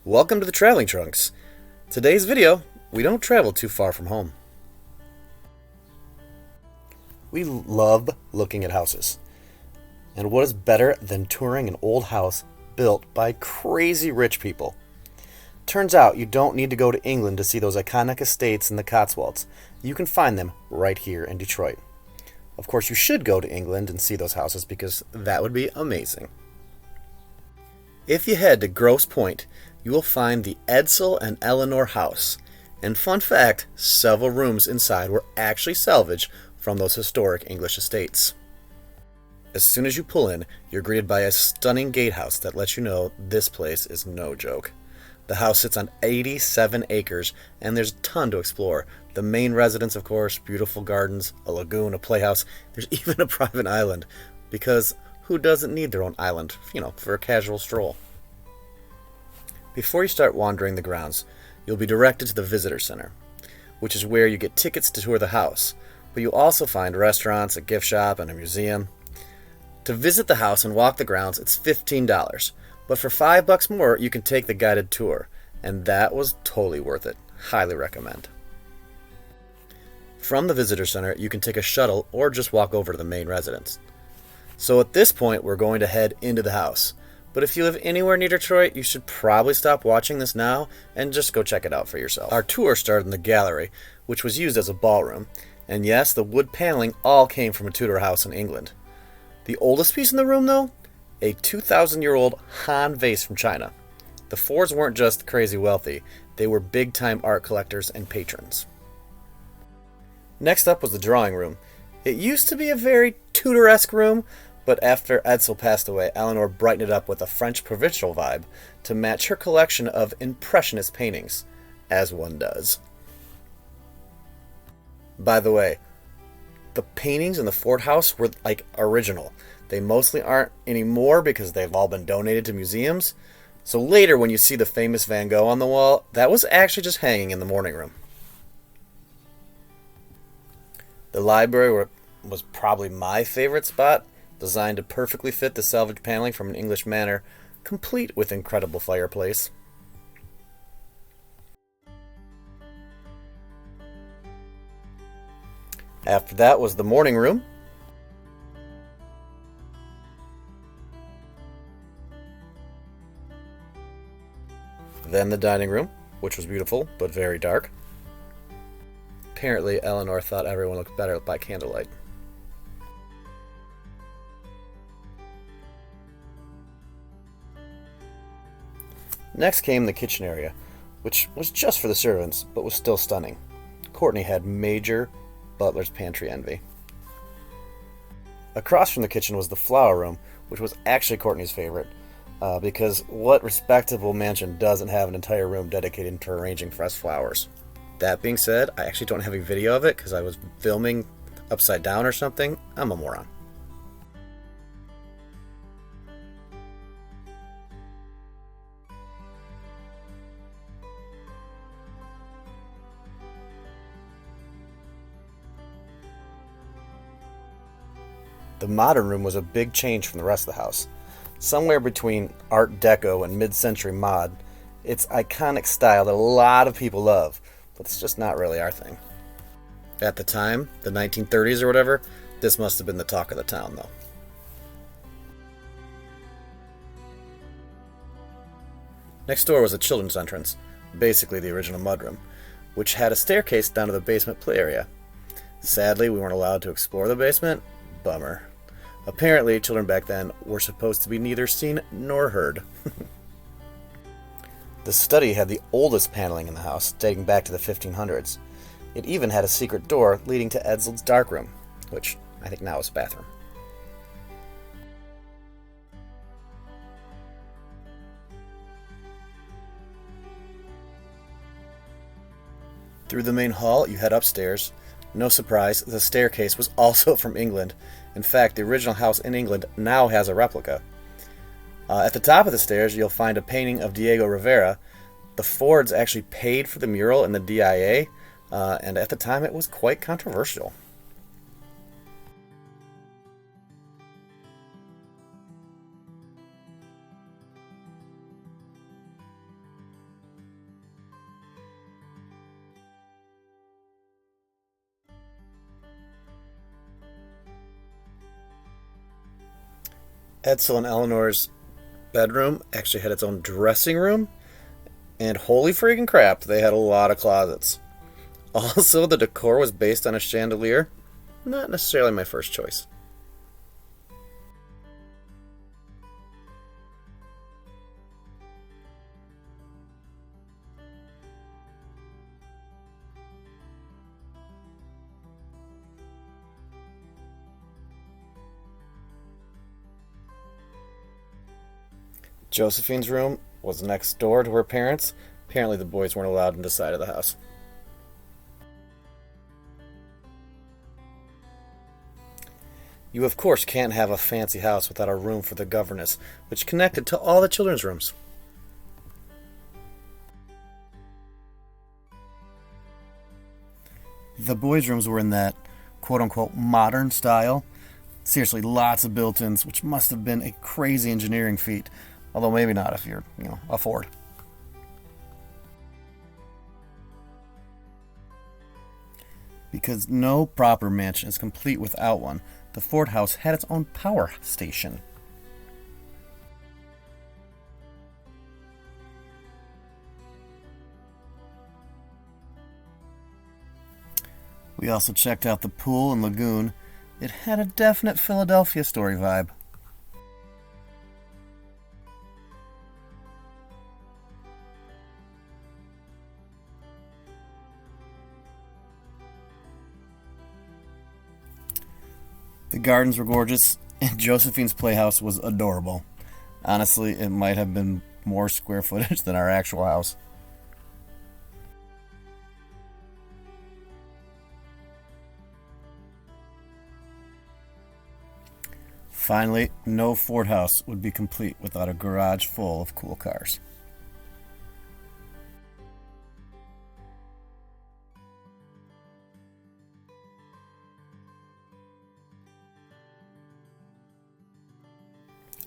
Welcome to the Traveling Trunks. Today's video, we don't travel too far from home. We love looking at houses. And what is better than touring an old house built by crazy rich people? Turns out you don't need to go to England to see those iconic estates in the Cotswolds. You can find them right here in Detroit. Of course, you should go to England and see those houses because that would be amazing. If you head to Grosse Pointe, you will find the Edsel and Eleanor house. And fun fact, several rooms inside were actually salvaged from those historic English estates. As soon as you pull in, you're greeted by a stunning gatehouse that lets you know this place is no joke. The house sits on 87 acres, and there's a ton to explore. The main residence, of course, beautiful gardens, a lagoon, a playhouse. There's even a private island, because who doesn't need their own island, for a casual stroll? Before you start wandering the grounds, you'll be directed to the visitor center, which is where you get tickets to tour the house, but you'll also find restaurants, a gift shop, and a museum. To visit the house and walk the grounds, it's $15, but for $5 more, you can take the guided tour, and that was totally worth it. Highly recommend. From the visitor center, you can take a shuttle or just walk over to the main residence. So at this point, we're going to head into the house. But if you live anywhere near Detroit, you should probably stop watching this now and just go check it out for yourself. Our tour started in the gallery, which was used as a ballroom. And yes, the wood paneling all came from a Tudor house in England. The oldest piece in the room, though? A 2,000-year-old Han vase from China. The Fords weren't just crazy wealthy, they were big-time art collectors and patrons. Next up was the drawing room. It used to be a very Tudor-esque room, but after Edsel passed away, Eleanor brightened it up with a French provincial vibe to match her collection of impressionist paintings, as one does. By the way, the paintings in the Ford house were original. They mostly aren't anymore because they've all been donated to museums. So later when you see the famous Van Gogh on the wall, that was actually just hanging in the morning room. The library was probably my favorite spot, designed to perfectly fit the salvaged paneling from an English manor, complete with incredible fireplace. After that was the morning room. Then the dining room, which was beautiful, but very dark. Apparently, Eleanor thought everyone looked better by candlelight. Next came the kitchen area, which was just for the servants, but was still stunning. Courtney had major butler's pantry envy. Across from the kitchen was the flower room, which was actually Courtney's favorite, because what respectable mansion doesn't have an entire room dedicated to arranging fresh flowers? That being said, I actually don't have a video of it because I was filming upside down or something. I'm a moron. The modern room was a big change from the rest of the house. Somewhere between Art Deco and mid-century mod, it's iconic style that a lot of people love, but it's just not really our thing. At the time, the 1930s or whatever, this must have been the talk of the town though. Next door was a children's entrance, basically the original mudroom, which had a staircase down to the basement play area. Sadly, we weren't allowed to explore the basement. Bummer. Apparently, children back then were supposed to be neither seen nor heard. The study had the oldest paneling in the house, dating back to the 1500s. It even had a secret door leading to Edsel's darkroom, which I think now is a bathroom. Through the main hall, you head upstairs. No surprise, the staircase was also from England. In fact, the original house in England now has a replica. At the top of the stairs, you'll find a painting of Diego Rivera. The Fords actually paid for the mural in the DIA, and at the time it was quite controversial. Edsel and Eleanor's bedroom actually had its own dressing room, and holy freaking crap, they had a lot of closets. Also, the decor was based on a chandelier. Not necessarily my first choice. Josephine's room was next door to her parents'. Apparently, the boys weren't allowed in the side of the house. You, of course, can't have a fancy house without a room for the governess, which connected to all the children's rooms. The boys' rooms were in that quote-unquote modern style. Seriously, lots of built-ins, which must have been a crazy engineering feat. Although maybe not if you're, a Ford. Because no proper mansion is complete without one, the Ford house had its own power station. We also checked out the pool and lagoon. It had a definite Philadelphia story vibe. The gardens were gorgeous, and Josephine's playhouse was adorable. Honestly, it might have been more square footage than our actual house. Finally, no Ford house would be complete without a garage full of cool cars.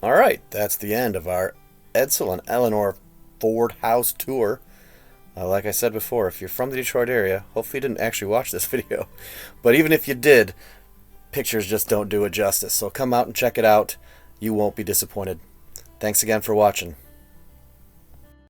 All right, that's the end of our Edsel and Eleanor Ford house tour. Like I said before, if you're from the Detroit area, hopefully you didn't actually watch this video. But even if you did, pictures just don't do it justice. So come out and check it out. You won't be disappointed. Thanks again for watching.